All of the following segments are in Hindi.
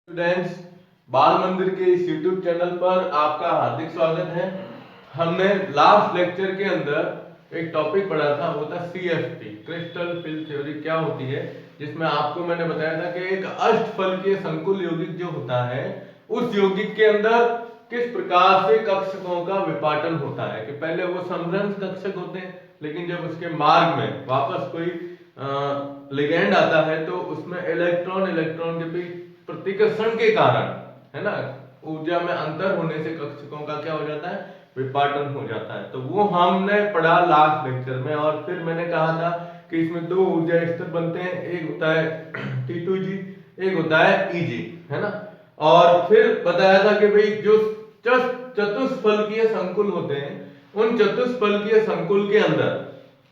स्टूडेंट्स, बाल मंदिर के इस YouTube चैनल पर आपका हार्दिक स्वागत है। हमने लास्ट लेक्चर के अंदर एक टॉपिक पढ़ा था, वो था CFT, क्रिस्टल फील्ड थ्योरी क्या होती है, जिसमें आपको मैंने बताया था कि एक अष्टफलकीय संकुल यौगिक जो होता है, उस यौगिक के अंदर किस प्रकार से कक्षकों का विपाटन होता है। कि पहले वो समरंध्र कक्षक होते हैं, लेकिन जब उसके मार्ग में वापस कोई लिगैंड आता है तो उसमें इलेक्ट्रॉन इलेक्ट्रॉन के बीच प्रतिकर्षण के कारण, है ना, ऊर्जा में अंतर होने से कक्षकों का क्या हो जाता है, विपाटन हो जाता है। तो वो हमने पढ़ा लास्ट लेक्चर में। और फिर मैंने कहा था कि इसमें दो ऊर्जा स्तर बनते हैं, एक होता है T2G, एक होता है EG, है ना। और फिर बताया था कि भाई जो चतुष्फलकीय संकुल होते हैं, उन चतुष्फलकीय संकुल के अंदर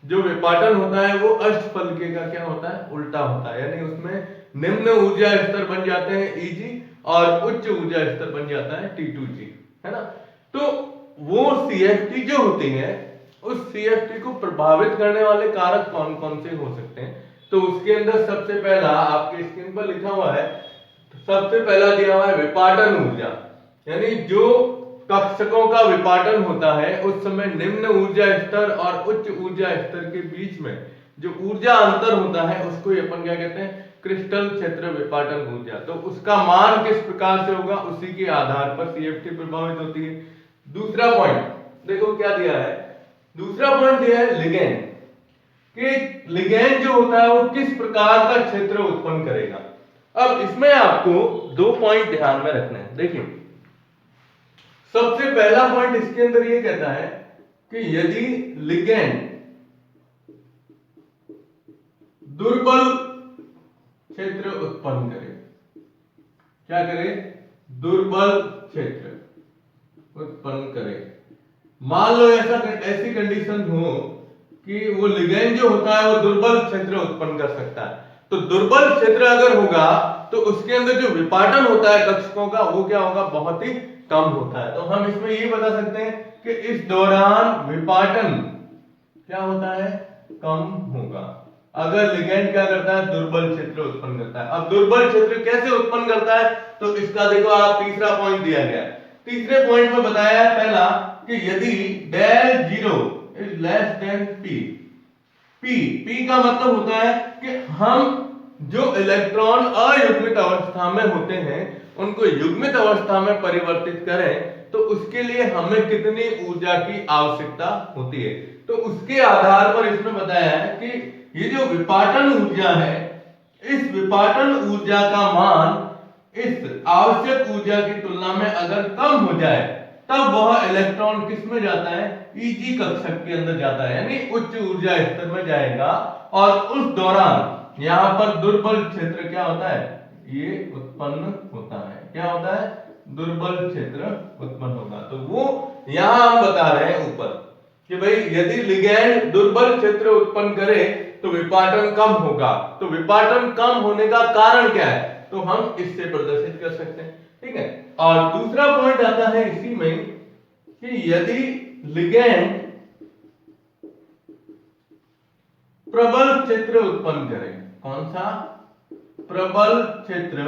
जो विपाटन होता है वो अष्टफलकीय का क्या होता है, उल्टा होता है। यानी उसमें निम्न ऊर्जा स्तर बन जाते हैं EG और उच्च ऊर्जा स्तर बन जाता है T2G, है ना। तो वो CFT जो होती है, उस CFT को प्रभावित करने वाले कारक कौन कौन से हो सकते हैं। तो उसके अंदर सबसे पहला आपके स्क्रीन पर लिखा हुआ है, सबसे पहला दिया हुआ है विपाटन ऊर्जा। यानी जो कक्षकों का विपाटन होता है उस समय निम्न ऊर्जा स्तर और उच्च ऊर्जा स्तर के बीच में जो ऊर्जा अंतर होता है उसको अपन क्या कहते हैं, क्रिस्टल क्षेत्र विपाटन ऊर्जा। तो उसका मान किस प्रकार से होगा, उसी के आधार पर CFT प्रभावित होती है। दूसरा पॉइंट देखो क्या दिया है, दूसरा पॉइंट दिया है लिगैंड, कि लिगैंड जो होता है वो किस प्रकार का क्षेत्र उत्पन्न करेगा। अब इसमें आपको दो पॉइंट ध्यान में रखने हैं। देखिए, सबसे पहला पॉइंट इसके अंदर ये कहता है कि यदि लिगैंड दुर्बल क्षेत्र उत्पन्न करे, क्या करे, दुर्बल क्षेत्र उत्पन्न करे। मान लो ऐसी कंडीशन हो कि वो लिगैंड जो होता है वो दुर्बल क्षेत्र उत्पन्न कर सकता है। तो दुर्बल क्षेत्र अगर होगा तो उसके अंदर जो विपाटन होता है कक्षकों का वो क्या होगा, बहुत ही कम होता है। तो हम इसमें ये बता सकते हैं कि इस दौरान विपाटन क्या होता है, कम होगा अगर लिगैंड क्या करता है, दुर्बल क्षेत्र उत्पन्न करता है। अब दुर्बल क्षेत्र कैसे उत्पन्न करता है, तो इसका देखो आप तीसरा पॉइंट दिया गया है। तीसरे पॉइंट में बताया है पहला कि यदि del zero is less than P. P का मतलब होता है कि हम जो इलेक्ट्रॉन अयुग्मित अवस्था में होते हैं उनको युग्मित अवस्था में परिवर्तित करें, तो उसके लिए हमें कितनी ऊर्जा की आवश्यकता होती है। तो उसके आधार पर इसमें बताया है कि ये जो विपाटन ऊर्जा है, इस विपाटन ऊर्जा का मान इस आवश्यक ऊर्जा की तुलना में अगर कम हो जाए तब वह इलेक्ट्रॉन किस में जाता है, EG कक्षक के अंदर जाता है, यानी उच्च ऊर्जा स्तर में जाएगा। और उस दौरान यहां पर दुर्बल क्षेत्र क्या होता है, ये उत्पन्न होता है। क्या होता है, दुर्बल क्षेत्र उत्पन्न होगा। तो वो यहां हम बता रहे हैं ऊपर कि भाई यदि लिगैंड दुर्बल क्षेत्र उत्पन्न करे तो विपाटन कम होगा। तो विपाटन कम होने का कारण क्या है, तो हम इससे प्रदर्शित कर सकते हैं, ठीक है। और दूसरा पॉइंट आता है इसी में कि यदि लिगैंड प्रबल क्षेत्र उत्पन्न करे, कौन सा, प्रबल क्षेत्र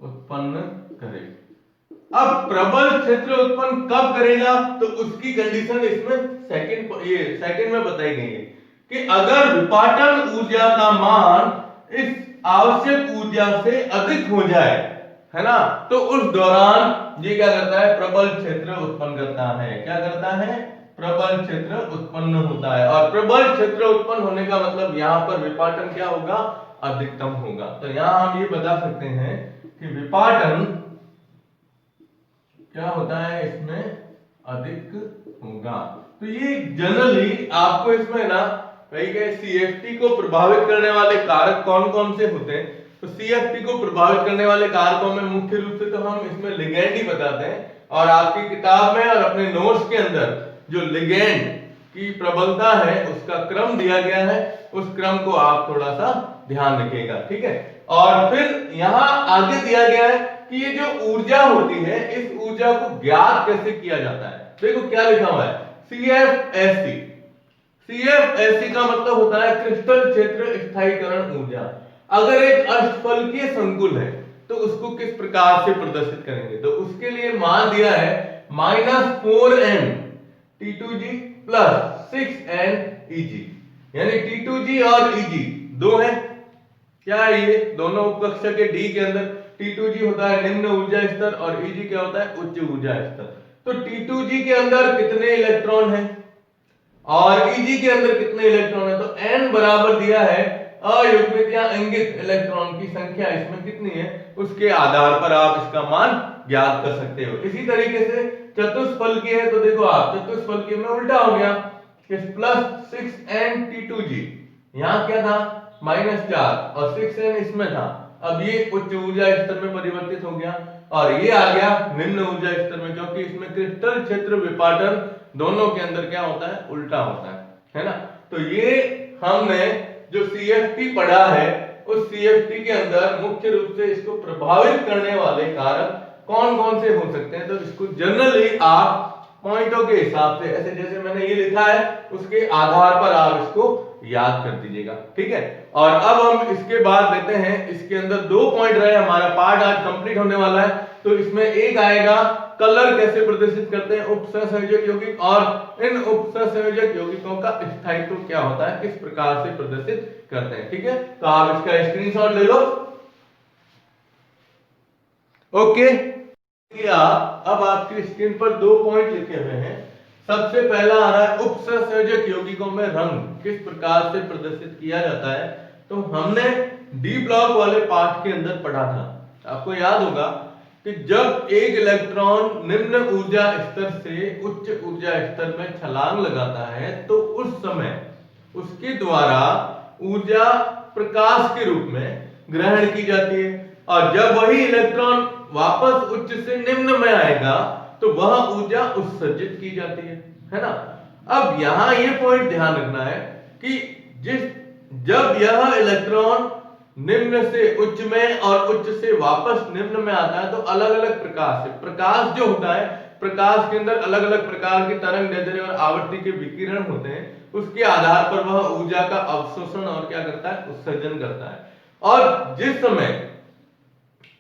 उत्पन्न करे। अब प्रबल क्षेत्र उत्पन्न कब करेगा, तो उसकी कंडीशन इसमें सेकंड में बताई गई है कि अगर विपाटन ऊर्जा का मान इस आवश्यक ऊर्जा से अधिक हो जाए, है ना, तो उस दौरान ये क्या करता है, प्रबल क्षेत्र उत्पन्न करता है। क्या करता है, प्रबल क्षेत्र उत्पन्न होता है। और प्रबल क्षेत्र उत्पन्न होने का मतलब यहां पर विपाटन क्या होगा, अधिकतम होगा। तो यहां हम ये बता सकते हैं कि विपाटन क्या होता है, इसमें अधिक होगा। तो ये जनरली आपको इसमें ना कहीं कहीं CFT को प्रभावित करने वाले कारक कौन कौन से होते हैं। तो CFT को प्रभावित करने वाले कारकों में मुख्य रूप से तो हम इसमें लिगैंड ही बताते हैं। और आपकी किताब में और अपने नोट्स के अंदर जो लिगैंड की प्रबलता है उसका क्रम दिया गया है, उस क्रम को आप थोड़ा सा ध्यान रखिएगा, ठीक है। और फिर यहां आगे दिया गया है कि ये जो ऊर्जा होती है इस ऊर्जा को ज्ञात कैसे किया जाता है। देखो क्या लिखा हुआ है, CFSE। CFSE का मतलब होता है क्रिस्टल क्षेत्र स्थायीकरण ऊर्जा। अगर एक अष्टफलकीय संकुल है, तो उसको किस प्रकार से प्रदर्शित करेंगे। तो उसके लिए मान दिया है -4n T2G plus 6n EG, यानी T2G और EG दो हैं। क्या है ये दोनों उपकक्षक के D के अंदर T2G होता है निम्न ऊर्जा स्तर और EG क्या होता है उच्च ऊर्जा स्तर। तो T2G के अंदर कितने इलेक्ट्रॉन हैं और EG के अंदर कितने इलेक्ट्रॉन है। तो n बराबर दिया है अयुग्मित या इंगित इलेक्ट्रॉन की संख्या इसमें कितनी है, उसके आधार पर आप इसका मान ज्ञात कर सकते हो। इसी तरीके से चतुष्फलकीय है, तो देखो आप चतुष्फलकीय में उल्टा हो गया, प्लस 6n T2G, यहाँ क्या था -4 और 6n इसमें था। अब ये उच्च ऊर्जा स्तर में परिवर्तित हो गया और ये आ गया निम्न ऊर्जा स्तर में, क्योंकि इसमें क्रिस्टल क्षेत्र विपाटन दोनों के अंदर क्या होता है उल्टा होता है ना। तो ये हमने जो CFT पढ़ा है उस CFT के अंदर मुख्य रूप से इसको प्रभावित करने वाले कारक कौन कौन से हो सकते हैं। तो इसको जनरली आप पॉइंटों के हिसाब से ऐसे जैसे मैंने ये लिखा है उसके आधार पर आप इसको याद कर दीजिएगा, ठीक है। और अब हम इसके बाद लेते हैं, इसके अंदर 2 पॉइंट रहे, हमारा पार्ट आज कंप्लीट होने वाला है। तो इसमें एक आएगा कलर कैसे प्रदर्शित करते हैं उपसंयोजक यौगिक, और इन उपसंयोजक यौगिकों का स्थायित्व क्या होता है, किस प्रकार से प्रदर्शित करते हैं, ठीक है। तो आप इसका स्क्रीनशॉट ले लो। ओके, अब आपकी स्क्रीन पर 2 पॉइंट लिखे हुए हैं। सबसे पहला आ रहा है उपसंयोजक यौगिकों में रंग किस प्रकार से प्रदर्शित किया जाता है। तो हमने डी ब्लॉक वाले पार्ट के अंदर पढ़ा था, आपको याद होगा कि जब एक इलेक्ट्रॉन निम्न ऊर्जा स्तर से उच्च ऊर्जा स्तर में छलांग लगाता है तो उस समय उसके द्वारा ऊर्जा प्रकाश के रूप में ग्रहण की जाती है, और जब वही इलेक्ट्रॉन वापस उच्च से निम्न में आएगा तो वह ऊर्जा उत्सर्जित की जाती है ना। अब यहां ये पॉइंट ध्यान रखना है कि जब यह इलेक्ट्रॉन निम्न से उच्च में और उच्च से वापस निम्न में आता है तो अलग अलग प्रकाश से, प्रकाश जो होता है प्रकाश के अंदर अलग अलग प्रकार की तरंग दैर्ध्य और आवृत्ति के विकिरण होते हैं, उसके आधार पर वह ऊर्जा का अवशोषण और क्या करता है उत्सर्जन करता है। और जिस समय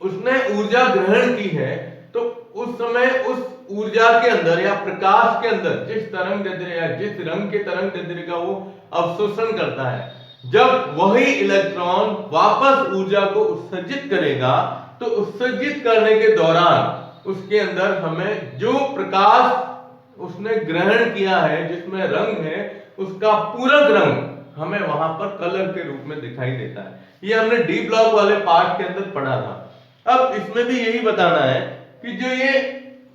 उसने ऊर्जा ग्रहण की है तो उस समय उस ऊर्जा के अंदर या प्रकाश के अंदर जिस तरंग दैर्ध्य या जिस रंग के तरंग दैर्ध्य का वो अवशोषण करता है, जब वही इलेक्ट्रॉन वापस ऊर्जा को उत्सर्जित करेगा तो उत्सर्जित करने के दौरान उसके अंदर हमें जो प्रकाश उसने ग्रहण किया है जिसमें रंग है उसका पूरक रंग हमें वहां पर कलर के रूप में दिखाई देता है। ये हमने डी ब्लॉक वाले पार्ट के अंदर पढ़ा था। अब इसमें भी यही बताना है कि जो ये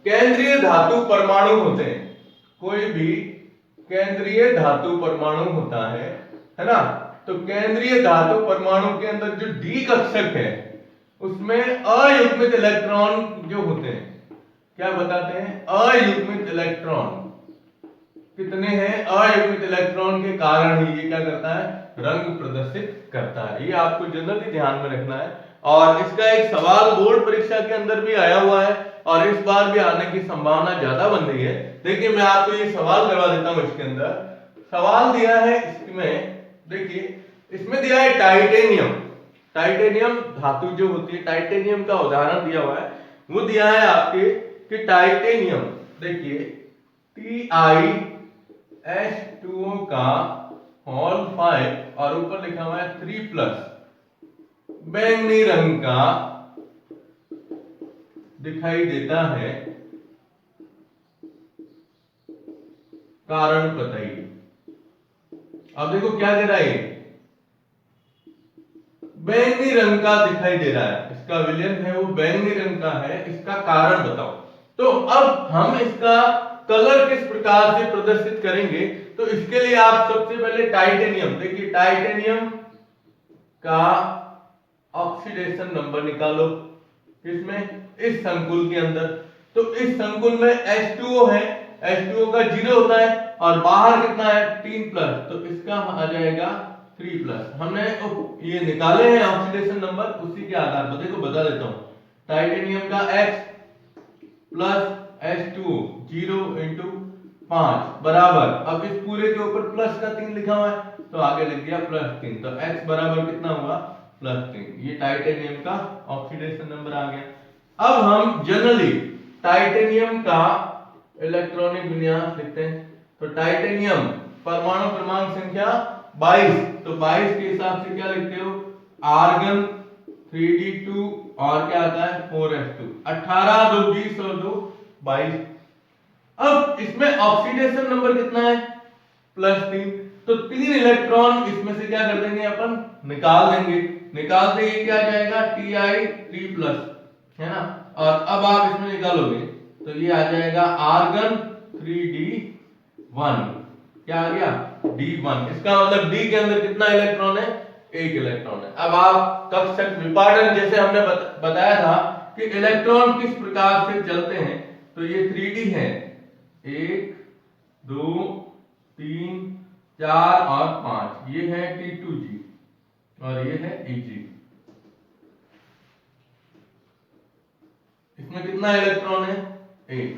केंद्रीय धातु परमाणु होते हैं, कोई भी केंद्रीय धातु परमाणु होता है ना, तो केंद्रीय धातु परमाणु के अंदर जो डी कक्षक है उसमें अयुग्मित इलेक्ट्रॉन जो होते हैं, क्या बताते हैं अयुग्मित इलेक्ट्रॉन कितने हैं, अयुग्मित इलेक्ट्रॉन के कारण ही ये क्या करता है रंग प्रदर्शित करता है। ये आपको जनरली ध्यान में रखना है, और इसका एक सवाल बोर्ड परीक्षा के अंदर भी आया हुआ है और इस बार भी आने की संभावना ज्यादा बन रही है। देखिए मैं आपको ये सवाल करवा देता हूं। इसके अंदर सवाल दिया है, इसमें देखिए इसमें दिया है टाइटेनियम, टाइटेनियम धातु जो होती है टाइटेनियम का उदाहरण दिया हुआ है, वो दिया है आपके कि टाइटेनियम देखिए TiH2O का होल 5 और ऊपर लिखा हुआ है 3+ बैंगनी रंग का दिखाई देता है, कारण बताइए। अब देखो क्या दे रहा है, बैंगनी रंग का दिखाई दे रहा है, इसका विलयन है वो बैंगनी रंग का है, इसका कारण बताओ। तो अब हम इसका कलर किस प्रकार से प्रदर्शित करेंगे, तो इसके लिए आप सबसे पहले टाइटेनियम देखिए, टाइटेनियम का ऑक्सीडेशन नंबर निकालो किसमें इस संकुल के अंदर। तो इस संकुल में H2O है, H2O का 0 होता है और बाहर कितना है 3+, तो इसका आ जाएगा 3+। हमने ये निकाले हैं ऑक्सीडेशन नंबर, उसी के आधार पर देखो बता देता हूं। टाइटेनियम का X प्लस H2O 0 × 5 बराबर, अब इस पूरे के ऊपर प्लस का 3 लिखा हुआ है तो आगे लिख दिया +3, तो X बराबर कितना हुआ +3। ये टाइटेनियम का ऑक्सीडेशन नंबर आ गया। अब हम जनरली टाइटेनियम का इलेक्ट्रॉनिक विन्यास लिखते हैं। तो टाइटेनियम परमाणु क्रमांक संख्या 22, तो 22 के हिसाब से क्या लिखते हो, आर्गन 3d2 और क्या आता है 4s2, 18 2 20 और 2 22। अब इसमें ऑक्सीडेशन नंबर कितना है, +3, तो 3 इलेक्ट्रॉन इसमें से क्या कर देंगे अपन, निकाल देंगे। निकालते ही क्या जाएगा Ti3+, है ना। और अब आप इसमें निकालोगे तो ये आ जाएगा आर्गन 3d1, क्या आ गया d1। इसका मतलब d के अंदर कितना इलेक्ट्रॉन है, 1 इलेक्ट्रॉन है। अब आप कक्षक विपाटन जैसे हमने बताया था कि इलेक्ट्रॉन किस प्रकार से चलते हैं, तो ये 3d है, 1 2 3 4 और 5, ये है T2G और ये है Eg। इसमें कितना इलेक्ट्रॉन है, 1।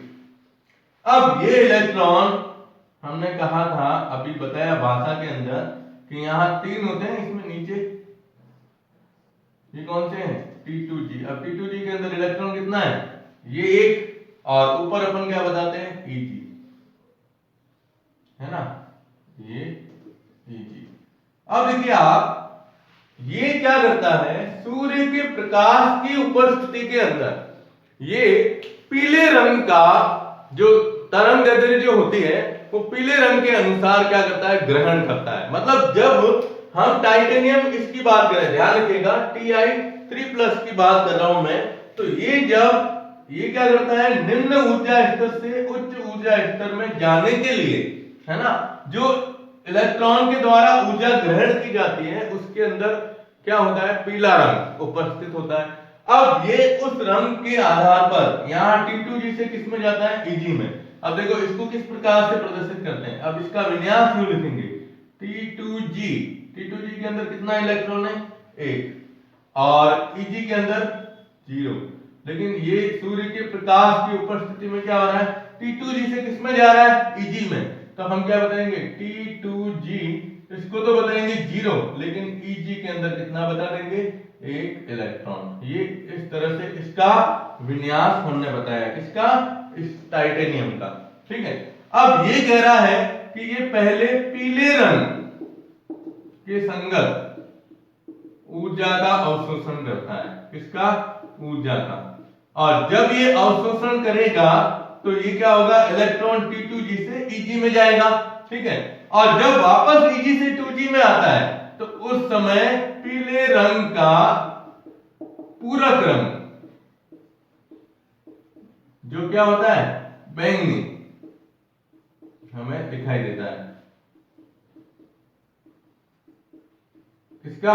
अब ये इलेक्ट्रॉन हमने कहा था, अभी बताया भाषा के अंदर कि यहां 3 होते हैं, इसमें नीचे ये कौन से हैं, T2G। अब T2G के अंदर इलेक्ट्रॉन कितना है, ये 1, और ऊपर अपन क्या बताते हैं, Eg, है ना, ये Eg। अब देखिए आप, ये क्या करता है, सूर्य के प्रकाश की उपस्थिति के अंदर ये पीले रंग का जो तरंग दैर्ध्य जो होती है वो पीले रंग के अनुसार क्या करता है, ग्रहण करता है। मतलब जब हम टाइटेनियम इसकी बात करें, ध्यान रखिएगा Ti3+ की बात कर रहा हूं मैं, तो ये जब ये क्या करता है, निम्न ऊर्जा स्तर से उच्च ऊर्जा स्तर में जाने के लिए, है ना, जो इलेक्ट्रॉन के द्वारा ऊर्जा ग्रहण की जाती है उसके अंदर क्या होता है, पीला रंग उपस्थित होता है। अब ये उस रंग के आधार पर यहाँ T2G से किस में जाता है, Eg में। अब देखो इसको किस प्रकार से प्रदर्शित करते हैं, अब इसका विन्यास यूं लिखेंगे, T2G के अंदर कितना इलेक्ट्रॉन है, 1, और Eg के अंदर 0। लेकिन ये सूर्य के प्रकाश की उपस्थिति में क्या हो रहा है, T2G से किस में जा रहा है, Eg में। तो हम क्या बताएंगे, T2G, इसको तो बताएंगे 0, लेकिन Eg के अंदर कितना बता देंगे, 1 इलेक्ट्रॉन। ये इस तरह से इसका विन्यास हमने बताया, किसका, इस टाइटेनियम का, ठीक है। अब ये कह रहा है कि ये पहले पीले रंग के संगत ऊर्जा का अवशोषण करता है, किसका, ऊर्जा का। और जब ये अवशोषण करेगा तो ये क्या होगा, इलेक्ट्रॉन T2G से Eg में जाएगा, ठीक है। और जब वापस Eg से 2G में आता है तो उस समय पीले रंग का पूरक रंग जो क्या होता है, बैंगनी, हमें दिखाई देता है। इसका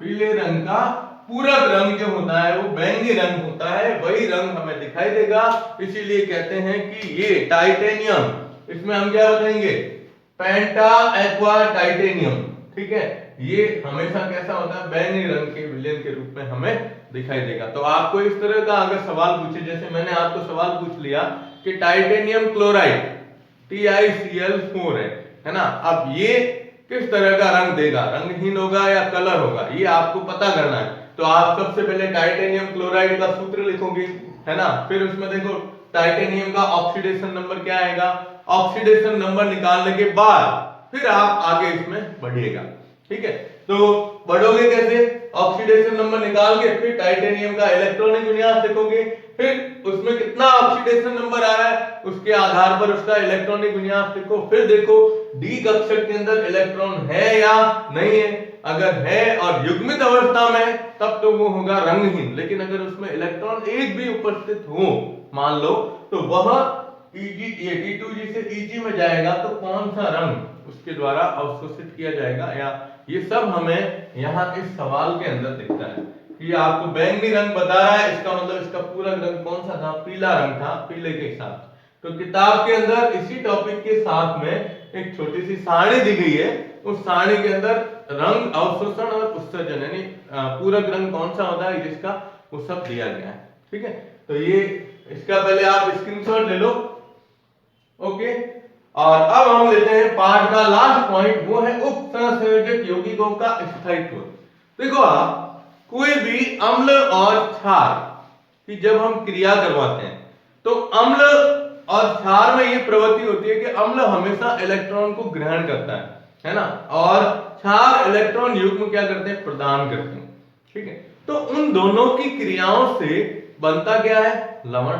पीले रंग का पूरक रंग जो होता है वो बैंगनी रंग होता है, वही रंग हमें दिखाई देगा। इसीलिए कहते हैं कि ये टाइटेनियम, इसमें हम क्या बताएंगे, पेंटा एक्वा टाइटेनियम, ठीक है। ये हमेशा कैसा होता है, बैंगनी रंग के विलेन के रूप में हमें दिखाई देगा। तो आपको इस तरह का अगर सवाल पूछे, जैसे मैंने आपको सवाल पूछ लिया कि टाइटेनियम क्लोराइड TiCl4 है ना, अब ये किस तरह का रंग देगा, रंगहीन होगा या कलर होगा, ये आपको पता करना है। तो आप सबसे पहले टाइटेनियम क्लोराइड का सूत्र लिखोगे, है ना, फिर उसमें देखो टाइटेनियम का ऑक्सीडेशन नंबर क्या आएगा, ऑक्सीडेशन नंबर निकालने के बाद फिर आप आगे इसमें बढ़िएगा, ठीक है। तो बढ़ोगे कैसे, ऑक्सीडेशन नंबर निकाल के फिर टाइटेनियम का इलेक्ट्रॉनिक विन्यास देखोगे, फिर उसमें कितना ऑक्सीडेशन नंबर आ रहा है उसके आधार पर उसका इलेक्ट्रॉनिक विन्यास देखो, फिर देखो डी कक्षक के अंदर इलेक्ट्रॉन है या नहीं है। अगर है और युग्मित अवस्था में तब तो वो होगा रंगहीन, लेकिन अगर उसमें इलेक्ट्रॉन एक भी उपस्थित हो मान लो, तो वह T2G से Eg में जाएगा, तो कौन सा रंग उसके द्वारा अवशोषित किया जाएगा, या ये सब हमें यहाँ इस सवाल के अंदर दिखता है कि आपको बैंगनी रंग बता रहा है, इसका मतलब इसका पूरा रंग कौन सा था, पीला रंग था, पीले के साथ। तो किताब के अंदर इसी टॉपिक के साथ में एक छोटी सी सारणी दी गई है, उस सारणी के अंदर रंग अवशोषण और उत्सर्जन यानी पूरक रंग कौन सा होता है जिसका, वो सब दिया गया है, ठीक है। तो ये इसका पहले आप स्क्रीनशॉट ले लो, ओके। और अब हम लेते हैं पाठ का लास्ट पॉइंट, वो है उपसंयोजक यौगिकों का स्थायित्व। देखो आप, कोई भी अम्ल और क्षार की जब हम क्रिया करवाते हैं तो अम्ल और क्षार में ये प्रवृत्ति होती है कि अम्ल हमेशा इलेक्ट्रॉन को ग्रहण करता है ना, और क्षार इलेक्ट्रॉन युग्म क्या करते हैं, प्रदान करते हैं। ठीक है, तो उन दोनों की क्रियाओं से बनता क्या है, लवण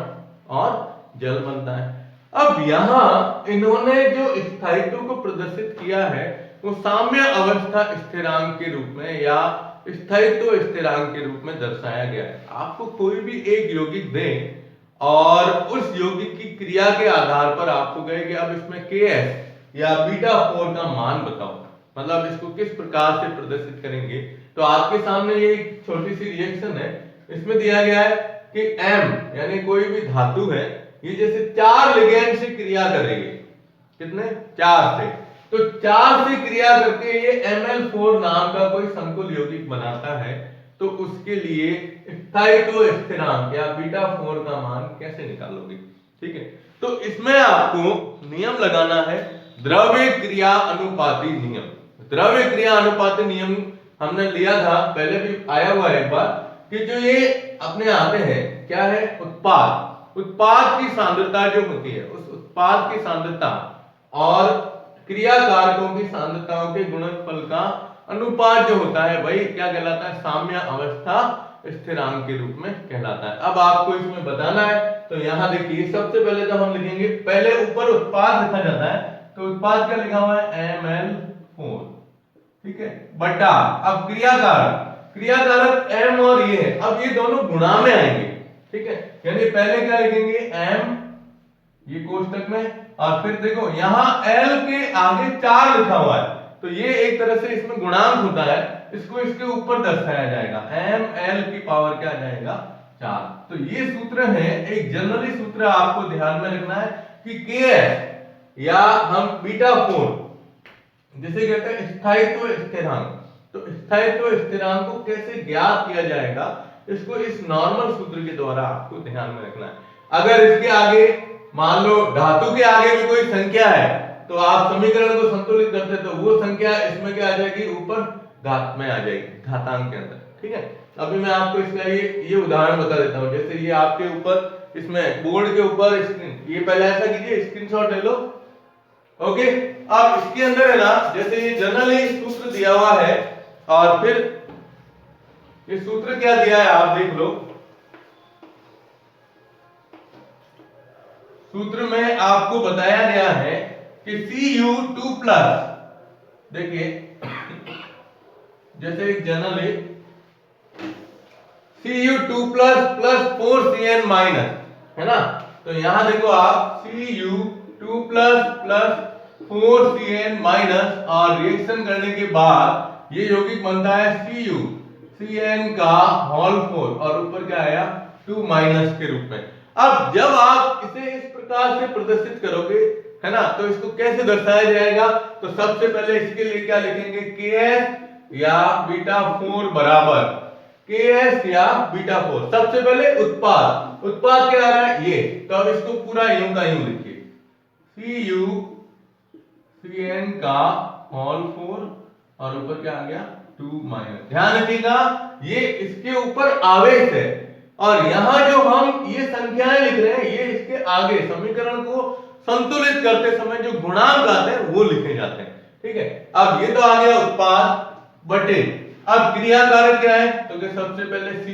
और जल बनता है। अब यहां इन्होंने जो स्थायित्व को प्रदर्शित किया है वो साम्य अवस्था स्थिरांक के रूप में या स्थायित्व स्थिरांक के रूप में दर्शाया गया है। आपको कोई भी एक यौगिक दें और उस यौगिक की क्रिया के आधार पर आपको कहे कि अब इसमें Ks या बीटा 4 का मान बताओ, मतलब इसको किस प्रकार से प्रदर्शित करेंगे। तो आपके सामने ये एक छोटी सी रिएक्शन है, इसमें दिया गया है कि M यानी कोई भी धातु है, ये जैसे 4 लिगेंड से क्रिया करेगी, कितने, 4 से, तो 4 से क्रिया करके ये Ml4 नाम का कोई संकुल यौगिक बनाता है। तो उसके लिए स्थायित्व स्थिरांक या बीटा 4 का मान कैसे निकालोगे। ठीक है, तो इसमें आपको नियम लगाना है द्रव्य क्रिया अनुपाती नियम। द्रव्य क्रिया अनुपाती नियम हमने लिया था, पहले भी आया हुआ है एक बार, कि जो ये अपने आते हैं क्या है, उत्पाद की सांद्रता जो होती है, उस उत्पाद की सांद्रता और क्रिया कारकों की सांद्रताओं के गुणनफल का अनुपात जो होता है वही क्या कहलाता है, साम्य अवस्था स्थिरांक के रूप में कहलाता है। अब आपको इसमें बताना है, तो यहां देखिए सबसे पहले तो हम लिखेंगे, पहले ऊपर उत्पाद लिखा जाता है, तो उत्पाद क्या लिखा हुआ है, Ml4, ठीक है, बटा, अब क्रिया कारक M और ये है, अब ये दोनों गुणा में आएंगे। ठीक है, यानी पहले क्या लिखेंगे, M ये कोष्टक में, और फिर देखो यहां L के आगे 4 लिखा हुआ है, तो ये एक तरह से इसमें गुणांक होता है, इसको इसके ऊपर दर्शाया जाएगा, Ml की पावर क्या आ जाएगा, 4। तो ये सूत्र है, एक जनरली सूत्र आपको ध्यान में रखना है कि Ks या हम बीटा 4 जिसे कहते हैं स्थायित्व स्थिरांक, तो स्थायित्व स्थिरांक को कैसे ज्ञात किया जाएगा, इसको इस नॉर्मल सूत्र के द्वारा आपको ध्यान में रखना है। अगर इसके आगे मान लो धातु के आगे भी कोई संख्या है, तो आप समीकरण को संतुलित करते तो वो संख्या इसमें क्या आ जाएगी, ऊपर घात में आ जाएगी, घातांक के अंदर। ठीक है, अभी मैं आपको इसका ये उदाहरण बता देता हूं, जैसे ये आपके ऊपर इसमें बोर्ड के ऊपर स्क्रीन, ये पहले ऐसा कीजिए, स्क्रीनशॉट ले लो। ओके, अब इसके अंदर है ना, जैसे ये जनरली सूत्र दिया हुआ है, और फिर ये सूत्र क्या दिया है आप देख लो। सूत्र में आपको बताया गया है कि Cu2+, देखिए जैसे एक जनरली Cu2+ 4Cn- है ना, तो यहां देखो आप Cu2+ 4Cn- और रिएक्शन करने के बाद ये यौगिक बनता है CuCN का होल 4 और ऊपर क्या आया 2- के रूप में। अब जब आप इसे इस प्रकार से प्रदर्शित करोगे, है ना, तो इसको कैसे दर्शाया जाएगा, तो सबसे पहले इसके लिए क्या लिखेंगे, Ks या बीटा 4 बराबर Ks या बीटा 4। सबसे पहले उत्पाद क्या आ रहा है, ये, तो अब इसको पूरा यूं का यूं लिखिए, CuCN का होल 4 और ऊपर क्या आ गया 2-। ध्यान रखिएगा ये इसके ऊपर आवेश है, और यहां जो हम ये संख्याएं लिख रहे हैं, ये इसके आगे समीकरण को संतुलित करते समय जो गुणांक आते हैं वो लिखे जाते हैं। ठीक है, अब ये तो आ गया उत्पाद बटे, अब क्रिया कारक क्या है, तो कि सबसे पहले Cu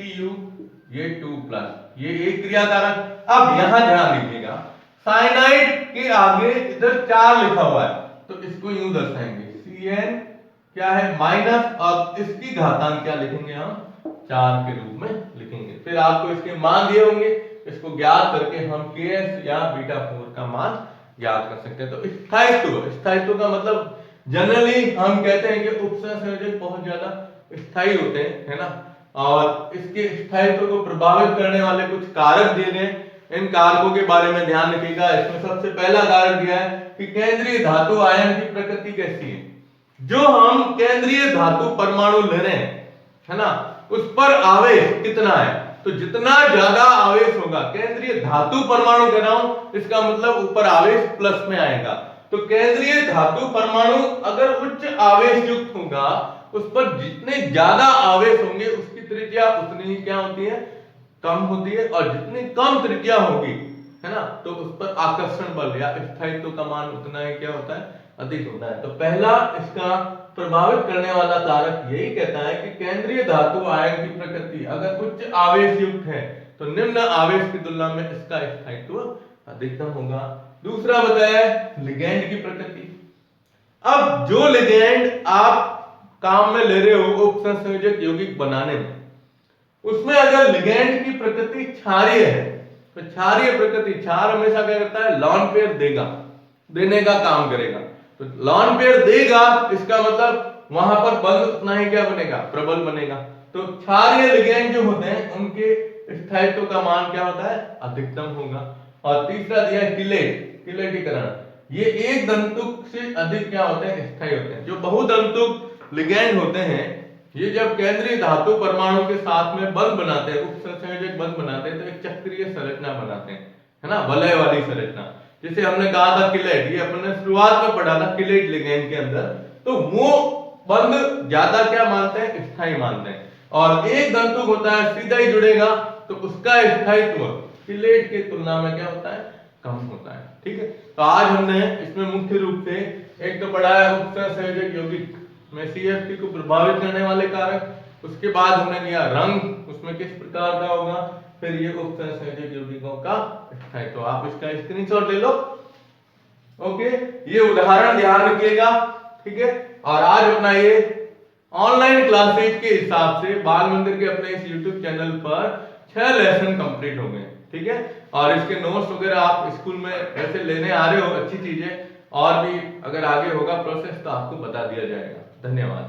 ये 2+, ये एक क्रिया कारक। अब यहां ध्यान दीजिएगा, साइनाइड के आगे इधर 4 लिखा हुआ है, तो इसको यूं दर्शाएंगे, Cn क्या है माइनस, अब इसकी घातांक क्या लिखेंगे हम 4 के रूप में लिखेंगे। फिर आपको इसके मान दिए होंगे, इसको ज्ञात करके हम Ks या बीटा 4 का मान ज्ञात कर सकते हैं। तो स्थायित्व का मतलब जनरली हम कहते हैं कि उपसंयोजक बहुत ज्यादा स्थायी होते हैं, है ना, और इसके स्थायित्व को प्रभावित करने वाले कुछ कारक दिए गए, इन कारकों के बारे में ध्यान रखिएगा। इसमें सबसे पहला कारक दिया है कि केंद्रीय धातु आयन की प्रकृति कैसी है। जो हम केंद्रीय धातु परमाणु ले रहे हैं, है ना, उस पर आवेश कितना है, तो जितना ज्यादा आवेश होगा, केंद्रीय धातु परमाणु कह रहा हूं, इसका मतलब ऊपर आवेश प्लस में आएगा। तो केंद्रीय धातु परमाणु अगर उच्च आवेश युक्त होगा उस पर जितने ज्यादा आवेश होंगे उसकी त्रिज्या उतनी ही क्या होती है, कम होती है, और जितनी कम त्रिज्या होगी, है ना, तो उस पर आकर्षण बल या स्थायित्व का मान उतना ही क्या होता है, अधिक होता है। तो पहला इसका प्रभावित करने वाला कारक यही कहता है कि केंद्रीय धातु आयन की प्रकृति अगर उच्च आवेश युक्त है तो निम्न आवेश की तुलना में इसका स्थायित्व अधिकतम होगा। दूसरा बताया है लिगैंड की प्रकृति। अब जो लिगैंड आप काम में ले रहे हो उपसंयोजक यौगिक बनाने में, उसमें अगर लिगैंड की प्रकृति क्षारीय है तो क्षारीय प्रकृति, क्षार हमेशा क्या करता है, लॉन पेयर देगा, देने का काम करेगा। तो लॉन पेयर देगा इसका मतलब वहां पर बल उतना ही क्या बनेगा, प्रबल बनेगा। तो क्षारीय लिगैंड जो होते हैं उनके स्थायित्व का मान क्या होता है, अधिकतम होगा। और तीसरा दिया है किलेट, किलेटीकरण। ये एक दंतुक से अधिक क्या होते हैं, स्थायी होते हैं। जो बहुदंतुक लिगैंड होते हैं ये जब केंद्रीय धातु परमाणु के साथ में बंध बनाते हैं, उपसंयोजक बंध बनाते हैं, तो एक चक्रीय संरचना बनाते हैं, है ना, वलय वाली संरचना। जैसे हमने कहा था किलेट, ये अपने शुरुआत में पढ़ा था किलेट लिगैंड के अंदर। तो वो बंध ज्यादा क्या मानते हैं, स्थायी मानते हैं। और एक दंतुक होता है सीधा ही जुड़ेगा, तो उसका स्थायित्व किलेट की तुलना में क्या होता है, कम होता है। ठीक है, तो आज हमने इसमें मुख्य रूप से एक तो पढ़ा है उपसंयोजक यौगिक में CFT को प्रभावित करने वाले कारक, उसके बाद हमने लिया रंग, उसमें किस प्रकार का होगा, फिर ये उपसंयोजक यौगिकों का स्थायित्व। तो आप इसका स्क्रीनशॉट ले लो। ओके, ये उदाहरण ध्यान रखिएगा। ठीक है, और आज अपना ये ऑनलाइन क्लासेज के हिसाब से बाल मंदिर के अपने इस YouTube चैनल पर 6 लेसन कंप्लीट हो गए। ठीक है, और इसके नोट्स वगैरह आप स्कूल में ऐसे लेने आ रहे हो, अच्छी चीज है। और भी अगर आगे होगा प्रोसेस तो आपको बता दिया जाएगा। धन्यवाद।